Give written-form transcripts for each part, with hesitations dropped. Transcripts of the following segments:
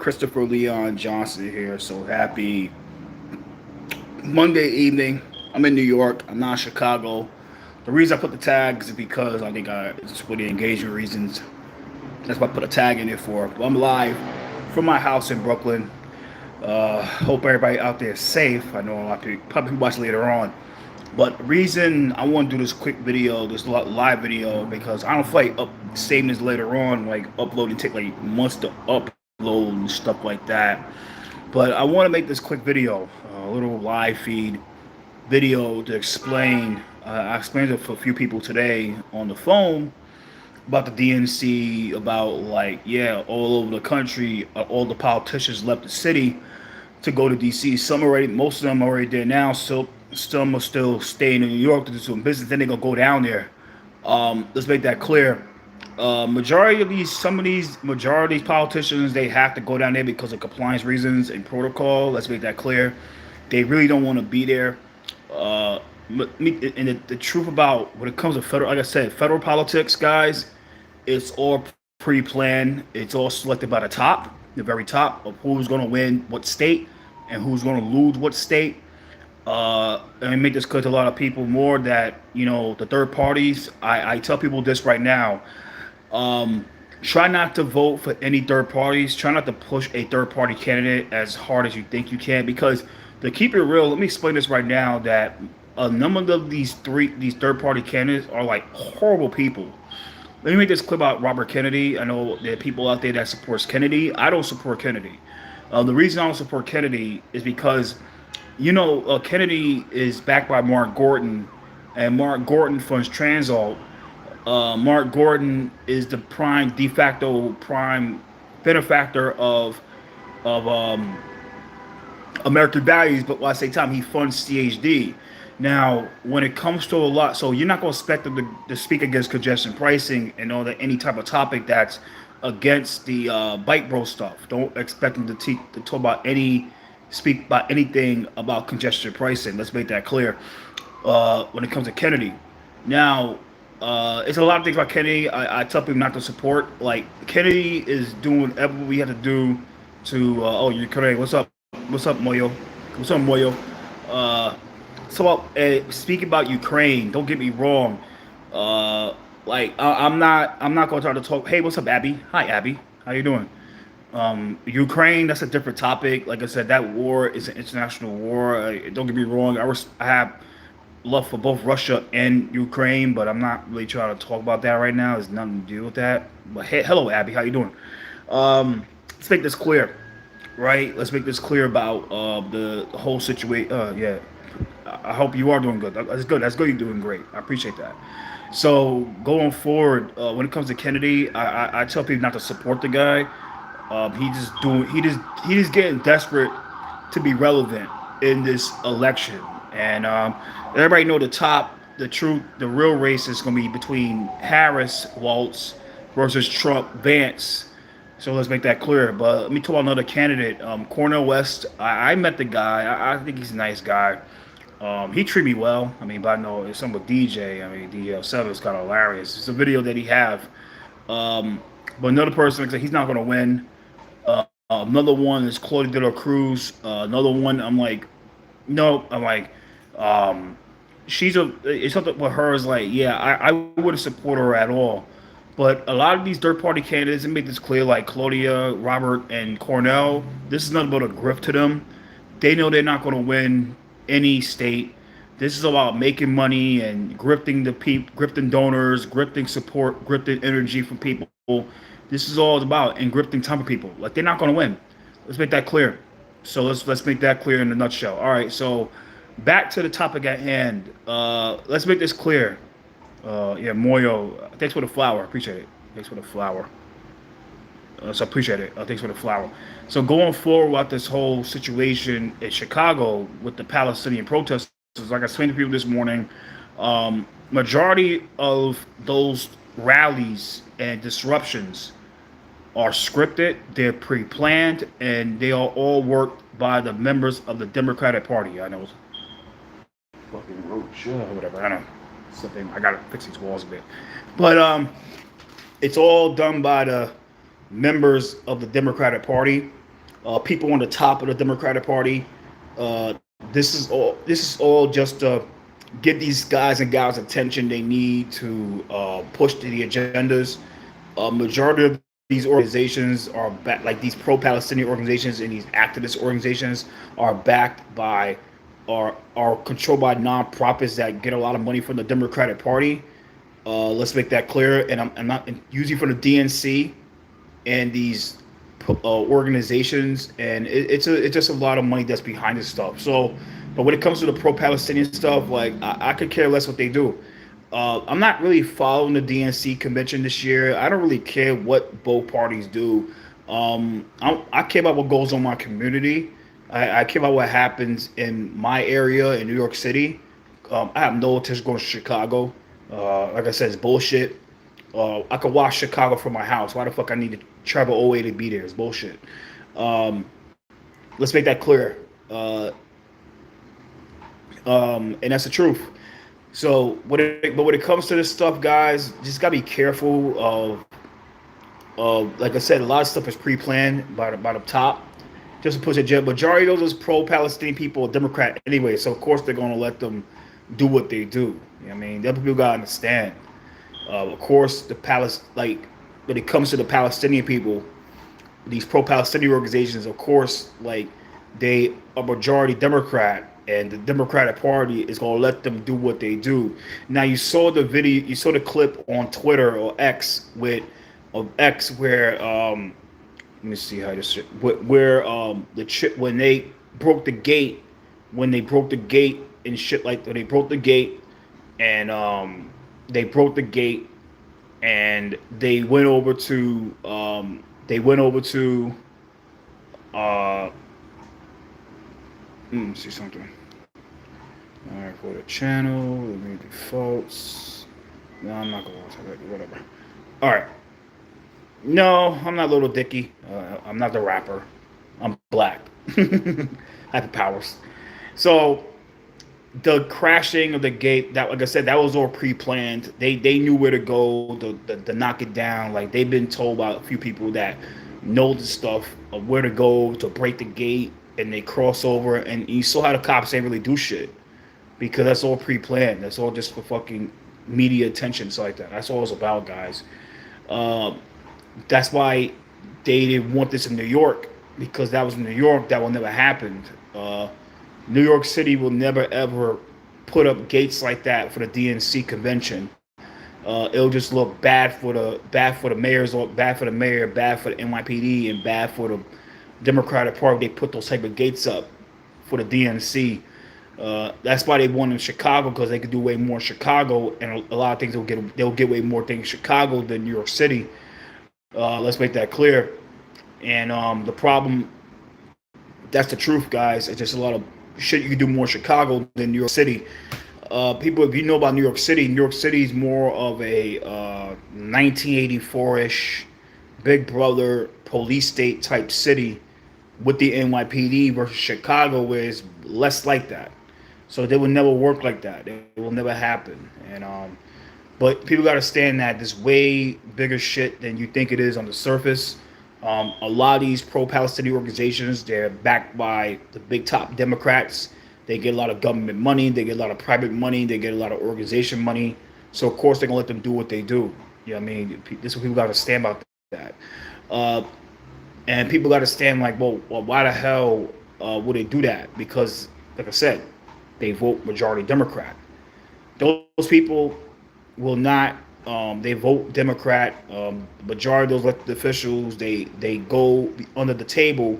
Christopherleonjohnson here. So happy Monday evening. I'm in New York. I'm not in Chicago. The reason I put the tag is because I think it's for the engagement reasons. That's what I put a tag in there for. But I'm live from my house in Brooklyn. Hope everybody out there is safe. I know a lot of people probably watch later on. But the reason I want to do this quick video, this live video, because I don't feel like saving this later on, like uploading take like months to upload and stuff like that. But I want to make this quick video, a little live feed video to explain. I explained it for a few people today on the phone about the DNC, about like, yeah, all over the country, all the politicians left the city to go to DC. Some already, most of them already there now. So some are still staying in New York to do some business. Then they're gonna go down there. Let's make that clear. Majority of these politicians, they have to go down there because of compliance reasons and protocol. Let's make that clear. They really don't want to be there. And the truth about when it comes to federal, like I said, federal politics, guys, it's all pre-planned. It's all selected by the very top of who's going to win what state and who's going to lose what state. And make this clear to a lot of people more that, the third parties, I tell people this right now. Try not to vote for any third parties. Try not to push a third party candidate as hard as you think you can, because to keep it real, let me explain this right now, that a number of these third party candidates are like horrible people. Let me make this clear about Robert Kennedy. I know there are people out there that supports Kennedy. I don't support Kennedy. The reason I don't support Kennedy is because, Kennedy is backed by Mark Gordon, and Mark Gordon funds Transalt. Mark Gordon is the de facto prime benefactor of American values, but while I say time, he funds CHD. Now, when it comes to a lot, so you're not going to expect them to speak against congestion pricing and all that, any type of topic that's against the bike bro stuff. Don't expect them to talk about speak about anything about congestion pricing. Let's make that clear. When it comes to Kennedy, now, it's a lot of things about Kennedy. I tell people not to support. Like, Kennedy is doing everything we have to do to. You're correct. What's up? What's up, Moyo? What's up, Moyo? Speaking about Ukraine, don't get me wrong. I'm not going to try to talk. Hey, what's up, Abby? Hi, Abby. How you doing? Ukraine, that's a different topic. Like I said, that war is an international war. Don't get me wrong. I have love for both Russia and Ukraine, but I'm not really trying to talk about that right now. There's nothing to do with that. But hey, hello, Abby. How you doing? Let's make this clear. Right, let's make this clear about the whole situation. Yeah, I hope you are doing good. That's good. That's good. You're doing great. I appreciate that. So going forward, when it comes to Kennedy, I tell people not to support the guy. He just getting desperate to be relevant in this election, and everybody know the real race is going to be between Harris, Waltz versus Trump, Vance. So let's make that clear. But let me talk about another candidate, Cornel West. I met the guy. I think he's a nice guy. He treated me well. I mean, but I know it's something with DJ. I mean, DJ7 is kind of hilarious. It's a video that he have. But another person, like I said, he's not going to win. Another one is Claudia De La Cruz. Another one, I'm like, no. I'm like, it's something with her is like, yeah, I wouldn't support her at all. But a lot of these third-party candidates, and make this clear, like Claudia, Robert, and Cornel, this is nothing but a grift to them. They know they're not going to win any state. This is about making money and grifting the people, grifting donors, grifting support, grifting energy from people. This is all about, and grifting time of people. Like, they're not going to win. Let's make that clear. So let's make that clear in a nutshell. All right, so back to the topic at hand. Let's make this clear. Yeah, Moyo, thanks for the flower. Appreciate it. Thanks for the flower. So I appreciate it. Thanks for the flower. So going forward with this whole situation in Chicago with the Palestinian protesters, like I explained to people this morning, majority of those rallies and disruptions are scripted. They're pre-planned, and they are all worked by the members of the Democratic Party. I know it's fucking roach, whatever. I know. Something I gotta fix these walls a bit, but it's all done by the members of the Democratic Party. people on the top of the Democratic Party. Uh, this is all just to give these guys and gals attention they need to push the agendas. Majority of these organizations are back, like these pro-Palestinian organizations and these activist organizations are backed by, are controlled by nonprofits that get a lot of money from the Democratic Party. Let's make that clear. And I'm not usually from the DNC and these organizations, and it's just a lot of money that's behind this stuff. So, but when it comes to the pro-Palestinian stuff, like I could care less what they do. I'm not really following the DNC convention this year. I don't really care what both parties do. I care about what goes on in my community. I care about what happens in my area in New York City. I have no intention going to Chicago. Like I said, it's bullshit. I could watch Chicago from my house. Why the fuck I need to travel all the way to be there? It's bullshit. Let's make that clear. And that's the truth. So when it comes to this stuff, guys, just gotta be careful of like I said, a lot of stuff is pre-planned by the top, just to push a agenda. Majority of those pro-Palestinian people are Democrat anyway, so of course they're gonna let them do what they do. You know what I mean, the people gotta understand. Of course, like when it comes to the Palestinian people, these pro-Palestinian organizations, of course, like they are majority Democrat, and the Democratic Party is going to let them do what they do. Now, you saw the video, you saw the clip on Twitter or X where let me see how this shit, where the chip when they broke the gate, and shit, like when they broke the gate, and they broke the gate, and they went over to let me see something. All right, for the channel, remove defaults. No, I'm not gonna watch that. Whatever. All right. No, I'm not Little Dicky. I'm not the rapper. I'm black. I have powers. So the crashing of the gate, that, like I said, that was all pre-planned. They knew where to go to knock it down. Like, they've been told by a few people that know the stuff of where to go to break the gate, and they cross over. And you saw how the cops ain't really do shit, because that's all pre-planned. That's all just for fucking media attention, so like that. That's all it's about, guys. That's why they didn't want this in New York, because that was in New York. That will never happen. New York City will never ever put up gates like that for the DNC convention. It'll just look bad for the mayors, or bad for the mayor, bad for the NYPD, and bad for the Democratic Party. They put those type of gates up for the DNC. That's why they won in Chicago, because they could do way more in Chicago, and a lot of things they'll get way more things in Chicago than New York City. Let's make that clear. And the problem, that's the truth, guys. It's just a lot of shit you can do more in Chicago than New York City. People, if you know about New York City is more of a 1984-ish Big Brother police state type city with the NYPD, versus Chicago, where it's less like that. So they will never work like that. It will never happen. And but people got to understand that there's way bigger shit than you think it is on the surface. A lot of these pro-Palestinian organizations, they're backed by the big top Democrats. They get a lot of government money. They get a lot of private money. They get a lot of organization money. So, of course, they're going to let them do what they do. You know what I mean? This is what people got to stand about that. And people got to stand like, well, why the hell would they do that? Because, like I said, they vote majority Democrat. Those people will not, they vote Democrat. Majority of those elected officials, they go under the table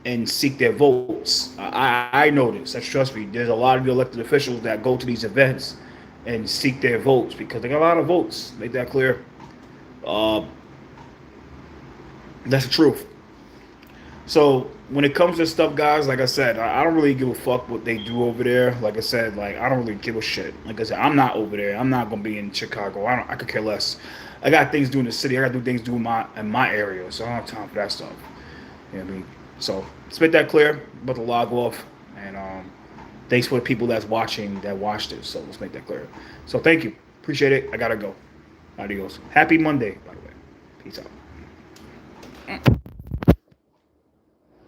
and seek their votes. I know this. Trust me. There's a lot of the elected officials that go to these events and seek their votes, because they got a lot of votes. Make that clear. That's the truth. So when it comes to stuff, guys, like I said, I don't really give a fuck what they do over there. Like I said, like, I don't really give a shit. Like I said, I'm not over there. I'm not gonna be in Chicago. I could care less. I got things to do in the city. I got to do things to do in my area. So I don't have time for that stuff. You know what I mean? So let's make that clear. I'm about to log off. And thanks for the people that's watching, that watched it. So let's make that clear. So thank you. Appreciate it. I gotta go. Adios. Happy Monday, by the way. Peace out.